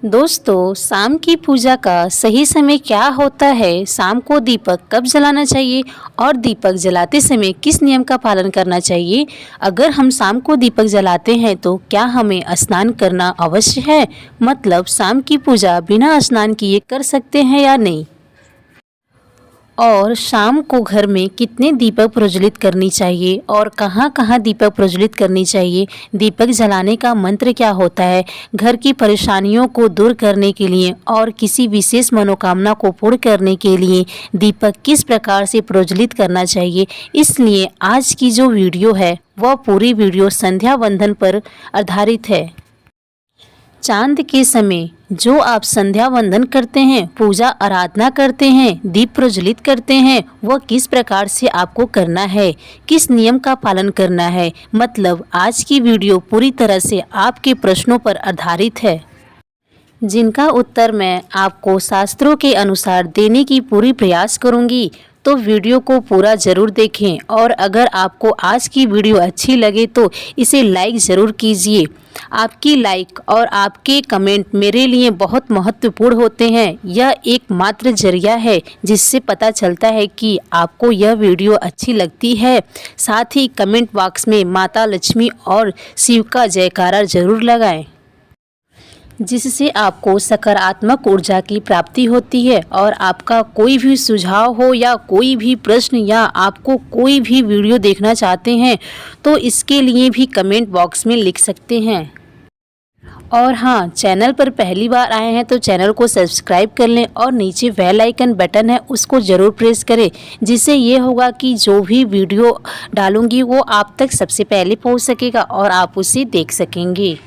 दोस्तों, शाम की पूजा का सही समय क्या होता है? शाम को दीपक कब जलाना चाहिए और दीपक जलाते समय किस नियम का पालन करना चाहिए? अगर हम शाम को दीपक जलाते हैं तो क्या हमें स्नान करना अवश्य है? मतलब शाम की पूजा बिना स्नान किए कर सकते हैं या नहीं? और शाम को घर में कितने दीपक प्रज्वलित करनी चाहिए और कहाँ-कहाँ दीपक प्रज्वलित करनी चाहिए? दीपक जलाने का मंत्र क्या होता है? घर की परेशानियों को दूर करने के लिए और किसी विशेष मनोकामना को पूर्ण करने के लिए दीपक किस प्रकार से प्रज्वलित करना चाहिए? इसलिए आज की जो वीडियो है वह पूरी वीडियो संध्या वंदन पर आधारित है। चांद के समय जो आप संध्या वंदन करते हैं, पूजा आराधना करते हैं, दीप प्रज्वलित करते हैं, वह किस प्रकार से आपको करना है, किस नियम का पालन करना है। मतलब आज की वीडियो पूरी तरह से आपके प्रश्नों पर आधारित है, जिनका उत्तर मैं आपको शास्त्रों के अनुसार देने की पूरी प्रयास करूंगी। तो वीडियो को पूरा ज़रूर देखें और अगर आपको आज की वीडियो अच्छी लगे तो इसे लाइक ज़रूर कीजिए। आपकी लाइक और आपके कमेंट मेरे लिए बहुत महत्वपूर्ण होते हैं। यह एकमात्र जरिया है जिससे पता चलता है कि आपको यह वीडियो अच्छी लगती है। साथ ही कमेंट बॉक्स में माता लक्ष्मी और शिव का जयकारा ज़रूर लगाएं, जिससे आपको सकारात्मक ऊर्जा की प्राप्ति होती है। और आपका कोई भी सुझाव हो या कोई भी प्रश्न या आपको कोई भी वीडियो देखना चाहते हैं तो इसके लिए भी कमेंट बॉक्स में लिख सकते हैं। और हाँ, चैनल पर पहली बार आए हैं तो चैनल को सब्सक्राइब कर लें और नीचे बेल आइकन बटन है उसको ज़रूर प्रेस करें, जिससे ये होगा कि जो भी वीडियो डालूंगी वो आप तक सबसे पहले पहुँच सकेगा और आप उसे देख सकेंगे।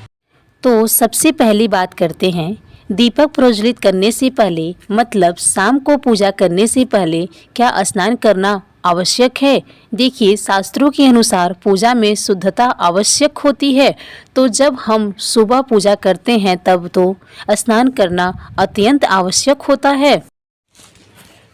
तो सबसे पहली बात करते हैं, दीपक प्रज्वलित करने से पहले मतलब शाम को पूजा करने से पहले क्या स्नान करना आवश्यक है? देखिए, शास्त्रों के अनुसार पूजा में शुद्धता आवश्यक होती है। तो जब हम सुबह पूजा करते हैं तब तो स्नान करना अत्यंत आवश्यक होता है।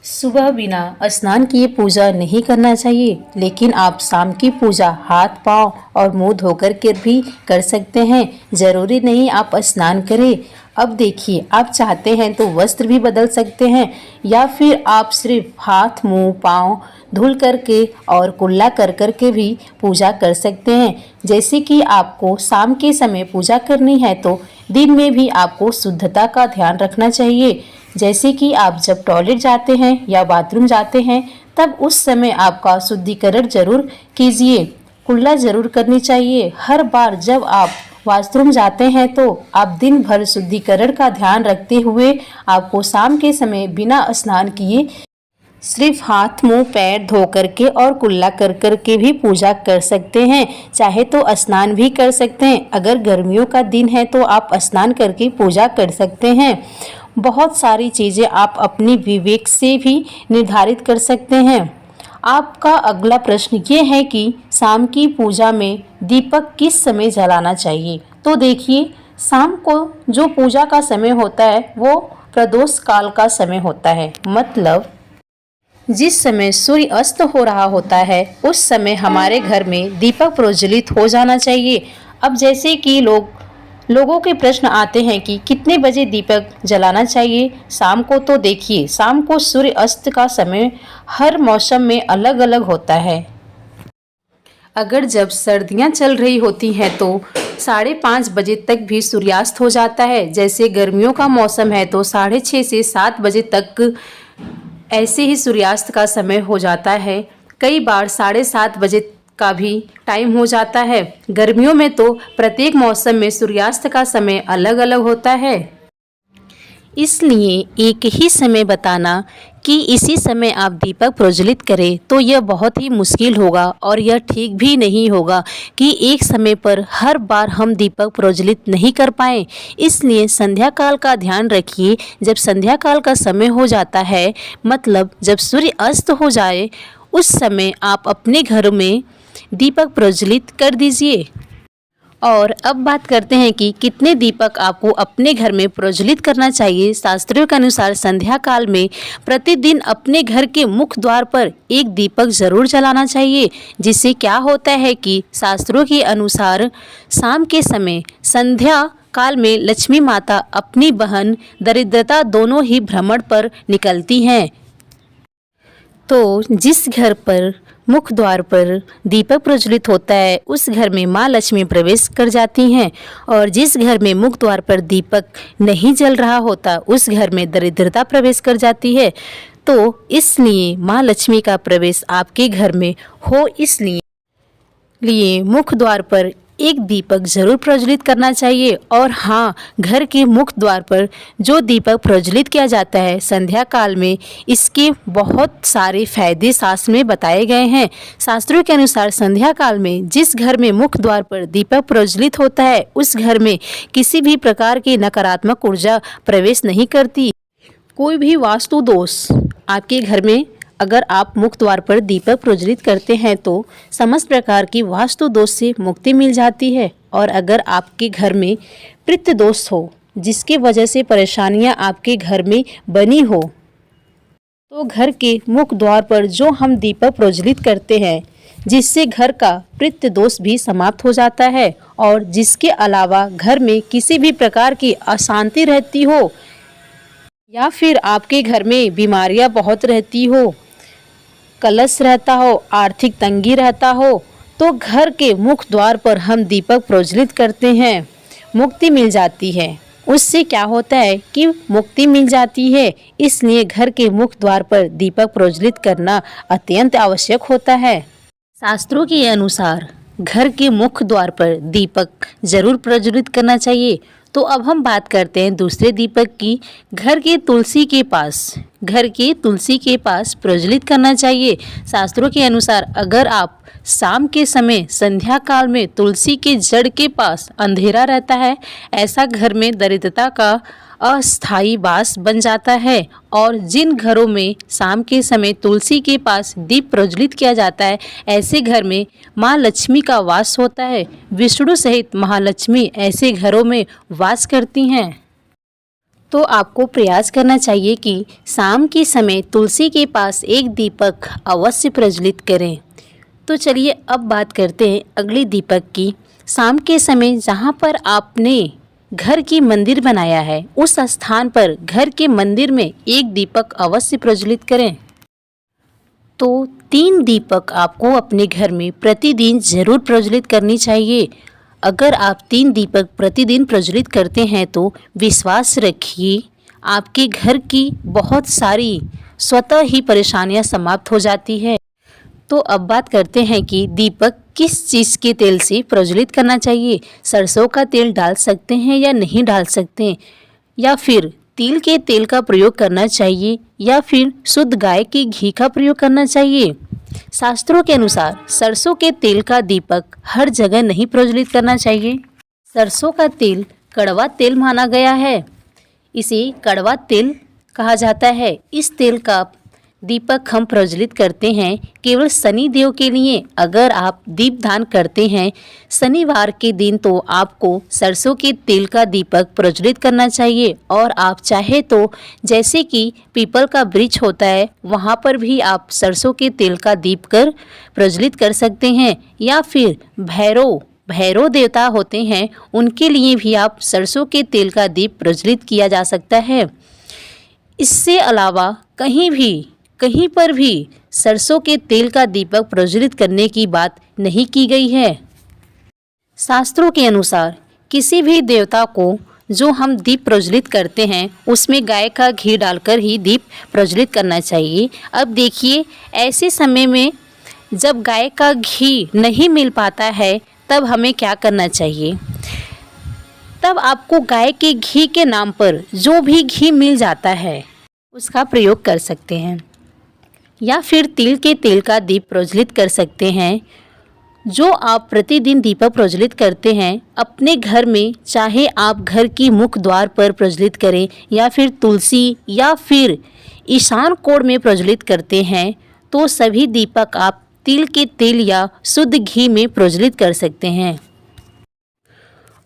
सुबह बिना स्नान किए पूजा नहीं करना चाहिए, लेकिन आप शाम की पूजा हाथ पांव और मुंह धोकर के भी कर सकते हैं। ज़रूरी नहीं आप स्नान करें। अब देखिए, आप चाहते हैं तो वस्त्र भी बदल सकते हैं या फिर आप सिर्फ हाथ मुंह पाँव धुल करके और कुल्ला कर करके भी पूजा कर सकते हैं। जैसे कि आपको शाम के समय पूजा करनी है तो दिन में भी आपको शुद्धता का ध्यान रखना चाहिए। जैसे कि आप जब टॉयलेट जाते हैं या बाथरूम जाते हैं तब उस समय आपका शुद्धिकरण जरूर कीजिए, कुल्ला जरूर करनी चाहिए। हर बार जब आप वॉशरूम जाते हैं तो आप दिन भर शुद्धिकरण का ध्यान रखते हुए आपको शाम के समय बिना स्नान किए सिर्फ हाथ मुंह पैर धो करके और कुल्ला कर करके भी पूजा कर सकते हैं। चाहे तो स्नान भी कर सकते हैं। अगर गर्मियों का दिन है तो आप स्नान करके पूजा कर सकते हैं। बहुत सारी चीज़ें आप अपनी विवेक से भी निर्धारित कर सकते हैं। आपका अगला प्रश्न ये है कि शाम की पूजा में दीपक किस समय जलाना चाहिए? तो देखिए, शाम को जो पूजा का समय होता है वो प्रदोष काल का समय होता है। मतलब जिस समय सूर्य अस्त हो रहा होता है उस समय हमारे घर में दीपक प्रज्वलित हो जाना चाहिए। अब जैसे कि लोगों के प्रश्न आते हैं कि कितने बजे दीपक जलाना चाहिए शाम को। तो देखिए, शाम को सूर्य अस्त का समय हर मौसम में अलग अलग होता है। अगर जब सर्दियां चल रही होती हैं तो 5:30 बजे तक भी सूर्यास्त हो जाता है। जैसे गर्मियों का मौसम है तो 6:30 से 7 बजे तक ऐसे ही सूर्यास्त का समय हो जाता है। कई बार 7:30 बजे का भी टाइम हो जाता है। गर्मियों में तो प्रत्येक मौसम में सूर्यास्त का समय अलग अलग होता है, इसलिए एक ही समय बताना कि इसी समय आप दीपक प्रज्वलित करें तो यह बहुत ही मुश्किल होगा और यह ठीक भी नहीं होगा कि एक समय पर हर बार हम दीपक प्रज्वलित नहीं कर पाएँ। इसलिए संध्या काल का ध्यान रखिए। जब संध्या काल का समय हो जाता है मतलब जब सूर्य अस्त हो जाए उस समय आप अपने घर में दीपक प्रज्वलित कर दीजिए। और अब बात करते हैं कि कितने दीपक आपको अपने घर में प्रज्वलित करना चाहिए। शास्त्रों के अनुसार संध्या काल में प्रतिदिन अपने घर के मुख्य द्वार पर एक दीपक जरूर जलाना चाहिए। जिससे क्या होता है कि शास्त्रों के अनुसार शाम के समय संध्या काल में लक्ष्मी माता अपनी बहन दरिद्रता दोनों ही भ्रमण पर निकलती हैं। तो जिस घर पर मुख्य द्वार पर दीपक प्रज्वलित होता है उस घर में माँ लक्ष्मी प्रवेश कर जाती हैं, और जिस घर में मुख्य द्वार पर दीपक नहीं जल रहा होता उस घर में दरिद्रता प्रवेश कर जाती है। तो इसलिए माँ लक्ष्मी का प्रवेश आपके घर में हो, इसलिए मुख्य द्वार पर एक दीपक जरूर प्रज्वलित करना चाहिए। और हाँ, घर के मुख्य द्वार पर जो दीपक प्रज्वलित किया जाता है संध्या काल में, इसके बहुत सारे फायदे शास्त्र में बताए गए हैं। शास्त्रों के अनुसार संध्या काल में जिस घर में मुख्य द्वार पर दीपक प्रज्वलित होता है उस घर में किसी भी प्रकार की नकारात्मक ऊर्जा प्रवेश नहीं करती। कोई भी वास्तु दोष आपके घर में अगर आप मुख्य द्वार पर दीपक प्रज्वलित करते हैं तो समस्त प्रकार की वास्तु दोष से मुक्ति मिल जाती है। और अगर आपके घर में पितृ दोष हो जिसकी वजह से परेशानियां आपके घर में बनी हो, तो घर के मुख्य द्वार पर जो हम दीपक प्रज्वलित करते हैं जिससे घर का पितृ दोष भी समाप्त हो जाता है। और जिसके अलावा घर में किसी भी प्रकार की अशांति रहती हो या फिर आपके घर में बीमारियां बहुत रहती हो, कलश रहता हो, आर्थिक तंगी रहता हो, तो घर के मुख्य द्वार पर हम दीपक प्रज्वलित करते हैं, मुक्ति मिल जाती है। उससे क्या होता है कि मुक्ति मिल जाती है, इसलिए घर के मुख्य द्वार पर दीपक प्रज्वलित करना अत्यंत आवश्यक होता है। शास्त्रों के अनुसार घर के मुख्य द्वार पर दीपक जरूर प्रज्वलित करना चाहिए। तो अब हम बात करते हैं दूसरे दीपक की। घर के तुलसी के पास प्रज्वलित करना चाहिए। शास्त्रों के अनुसार अगर आप शाम के समय संध्या काल में तुलसी के जड़ के पास अंधेरा रहता है, ऐसा घर में दरिद्रता का अस्थायी वास बन जाता है। और जिन घरों में शाम के समय तुलसी के पास दीप प्रज्वलित किया जाता है ऐसे घर में माँ लक्ष्मी का वास होता है। विष्णु सहित महालक्ष्मी ऐसे घरों में वास करती हैं। तो आपको प्रयास करना चाहिए कि शाम के समय तुलसी के पास एक दीपक अवश्य प्रज्वलित करें। तो चलिए अब बात करते हैं अगले दीपक की। शाम के समय जहाँ पर आपने घर की मंदिर बनाया है उस स्थान पर घर के मंदिर में एक दीपक अवश्य प्रज्वलित करें। तो 3 दीपक आपको अपने घर में प्रतिदिन जरूर प्रज्वलित करनी चाहिए। अगर आप 3 दीपक प्रतिदिन प्रज्वलित करते हैं तो विश्वास रखिए आपके घर की बहुत सारी स्वतः ही परेशानियां समाप्त हो जाती है। तो अब बात करते हैं कि दीपक किस चीज़ के तेल से प्रज्वलित करना चाहिए। सरसों का तेल डाल सकते हैं या नहीं डाल सकते, या फिर तिल के तेल का प्रयोग करना चाहिए, या फिर शुद्ध गाय के घी का प्रयोग करना चाहिए। शास्त्रों के अनुसार सरसों के तेल का दीपक हर जगह नहीं प्रज्वलित करना चाहिए। सरसों का तेल कड़वा तेल माना गया है, इसे कड़वा तेल कहा जाता है। इस तेल का दीपक हम प्रज्वलित करते हैं केवल शनि देव के लिए। अगर आप दीपदान करते हैं शनिवार के दिन तो आपको सरसों के तेल का दीपक प्रज्वलित करना चाहिए। और आप चाहे तो जैसे कि पीपल का वृक्ष होता है वहाँ पर भी आप सरसों के तेल का दीप कर प्रज्वलित कर सकते हैं, या फिर भैरव देवता होते हैं उनके लिए भी आप सरसों के तेल का दीप प्रज्वलित किया जा सकता है। इससे अलावा कहीं पर भी सरसों के तेल का दीपक प्रज्वलित करने की बात नहीं की गई है। शास्त्रों के अनुसार किसी भी देवता को जो हम दीप प्रज्वलित करते हैं उसमें गाय का घी डालकर ही दीप प्रज्वलित करना चाहिए। अब देखिए ऐसे समय में जब गाय का घी नहीं मिल पाता है तब हमें क्या करना चाहिए। तब आपको गाय के घी के नाम पर जो भी घी मिल जाता है उसका प्रयोग कर सकते हैं, या फिर तिल के तेल का दीप प्रज्वलित कर सकते हैं। जो आप प्रतिदिन दीपक प्रज्वलित करते हैं अपने घर में, चाहे आप घर की मुख्य द्वार पर प्रज्वलित करें या फिर तुलसी या फिर ईशान कोण में प्रज्वलित करते हैं, तो सभी दीपक आप तिल के तेल या शुद्ध घी में प्रज्वलित कर सकते हैं।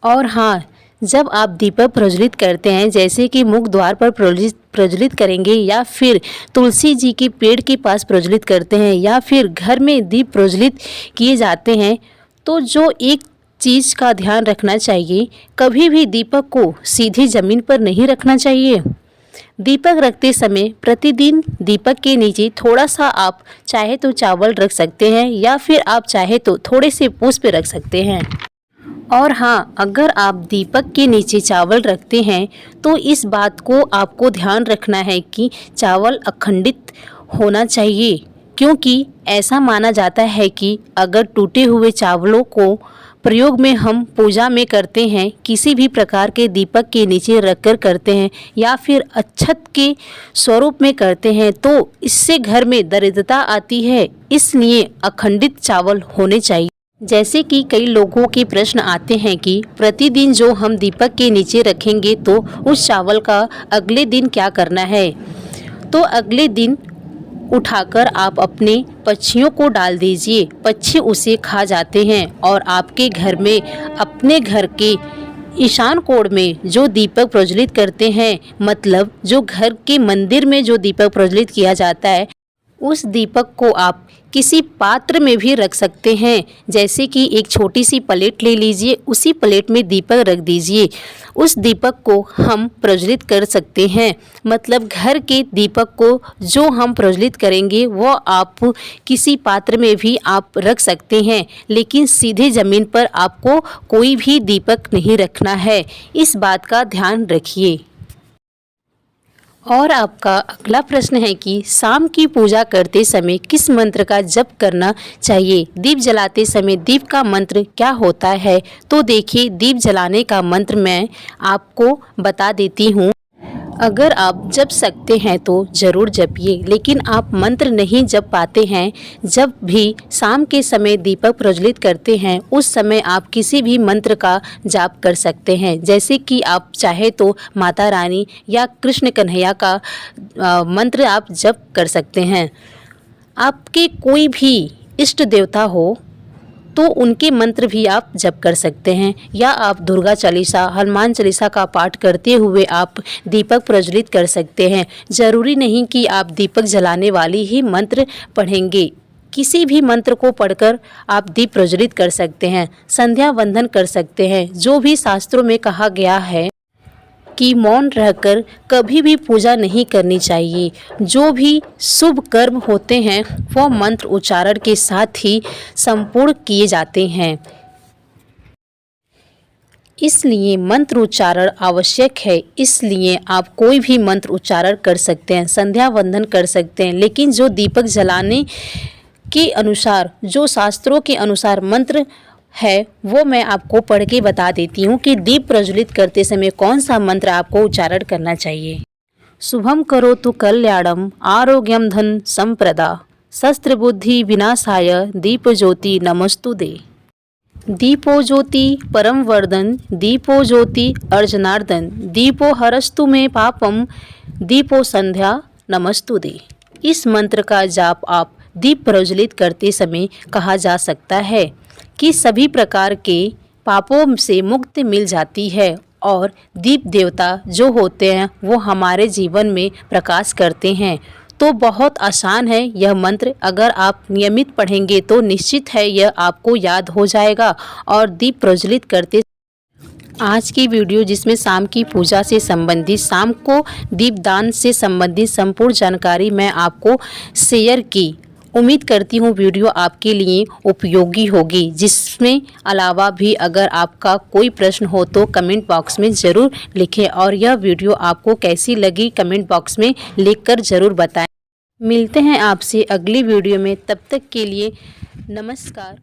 और हाँ, जब आप दीपक प्रज्वलित करते हैं, जैसे कि मुख द्वार पर प्रज्वलित करेंगे या फिर तुलसी जी के पेड़ के पास प्रज्वलित करते हैं या फिर घर में दीप प्रज्वलित किए जाते हैं, तो जो एक चीज़ का ध्यान रखना चाहिए, कभी भी दीपक को सीधी ज़मीन पर नहीं रखना चाहिए। दीपक रखते समय प्रतिदिन दीपक के नीचे थोड़ा सा आप चाहे तो चावल रख सकते हैं या फिर आप चाहे तो थोड़े से पुष्प रख सकते हैं। और हाँ, अगर आप दीपक के नीचे चावल रखते हैं तो इस बात को आपको ध्यान रखना है कि चावल अखंडित होना चाहिए, क्योंकि ऐसा माना जाता है कि अगर टूटे हुए चावलों को प्रयोग में हम पूजा में करते हैं, किसी भी प्रकार के दीपक के नीचे रखकर करते हैं या फिर अक्षत के स्वरूप में करते हैं, तो इससे घर में दरिद्रता आती है। इसलिए अखंडित चावल होने चाहिए। जैसे कि कई लोगों के प्रश्न आते हैं कि प्रतिदिन जो हम दीपक के नीचे रखेंगे तो उस चावल का अगले दिन क्या करना है। तो अगले दिन उठाकर आप अपने पक्षियों को डाल दीजिए, पक्षी उसे खा जाते हैं और आपके घर में, अपने घर के ईशान कोण में जो दीपक प्रज्वलित करते हैं, मतलब जो घर के मंदिर में जो दीपक प्रज्वलित किया जाता है, उस दीपक को आप किसी पात्र में भी रख सकते हैं। जैसे कि एक छोटी सी प्लेट ले लीजिए, उसी प्लेट में दीपक रख दीजिए, उस दीपक को हम प्रज्वलित कर सकते हैं। मतलब घर के दीपक को जो हम प्रज्वलित करेंगे वो आप किसी पात्र में भी आप रख सकते हैं, लेकिन सीधे ज़मीन पर आपको कोई भी दीपक नहीं रखना है। इस बात का ध्यान रखिए। और आपका अगला प्रश्न है कि शाम की पूजा करते समय किस मंत्र का जप करना चाहिए। दीप जलाते समय दीप का मंत्र क्या होता है। तो देखिए, दीप जलाने का मंत्र मैं आपको बता देती हूँ। अगर आप जप सकते हैं तो ज़रूर जपिए, लेकिन आप मंत्र नहीं जप पाते हैं, जब भी शाम के समय दीपक प्रज्वलित करते हैं उस समय आप किसी भी मंत्र का जाप कर सकते हैं। जैसे कि आप चाहे तो माता रानी या कृष्ण कन्हैया का मंत्र आप जप कर सकते हैं। आपके कोई भी इष्ट देवता हो तो उनके मंत्र भी आप जप कर सकते हैं, या आप दुर्गा चालीसा, हनुमान चालीसा का पाठ करते हुए आप दीपक प्रज्वलित कर सकते हैं। ज़रूरी नहीं कि आप दीपक जलाने वाली ही मंत्र पढ़ेंगे, किसी भी मंत्र को पढ़कर आप दीप प्रज्वलित कर सकते हैं। संध्या वंदन कर सकते हैं। जो भी शास्त्रों में कहा गया है कि मौन रहकर कभी भी पूजा नहीं करनी चाहिए। जो भी शुभ कर्म होते हैं वह मंत्र उच्चारण के साथ ही संपूर्ण किए जाते हैं, इसलिए मंत्र उच्चारण आवश्यक है। इसलिए आप कोई भी मंत्र उच्चारण कर सकते हैं, संध्या वंदन कर सकते हैं, लेकिन जो दीपक जलाने के अनुसार, जो शास्त्रों के अनुसार मंत्र है वो मैं आपको पढ़ के बता देती हूँ कि दीप प्रज्वलित करते समय कौन सा मंत्र आपको उच्चारण करना चाहिए। शुभम करोतु कल्याणम आरोग्यम धन संप्रदा शस्त्र बुद्धि विनाशाय दीप ज्योति नमस्तुते। दीपो ज्योति परम वर्धन दीपो ज्योति अर्जनार्दन दीपो हरस्तु में पापम दीपो संध्या नमस्तुते। इस मंत्र का जाप आप दीप प्रज्वलित करते समय कहा जा सकता है कि सभी प्रकार के पापों से मुक्ति मिल जाती है और दीप देवता जो होते हैं वो हमारे जीवन में प्रकाश करते हैं। तो बहुत आसान है यह मंत्र, अगर आप नियमित पढ़ेंगे तो निश्चित है यह आपको याद हो जाएगा और दीप प्रज्वलित करते। आज की वीडियो जिसमें शाम की पूजा से संबंधित, शाम को दीपदान से संबंधित संपूर्ण जानकारी मैं आपको शेयर की। उम्मीद करती हूँ वीडियो आपके लिए उपयोगी होगी। जिसमें अलावा भी अगर आपका कोई प्रश्न हो तो कमेंट बॉक्स में ज़रूर लिखें और यह वीडियो आपको कैसी लगी कमेंट बॉक्स में लिखकर ज़रूर बताएं। मिलते हैं आपसे अगली वीडियो में, तब तक के लिए नमस्कार।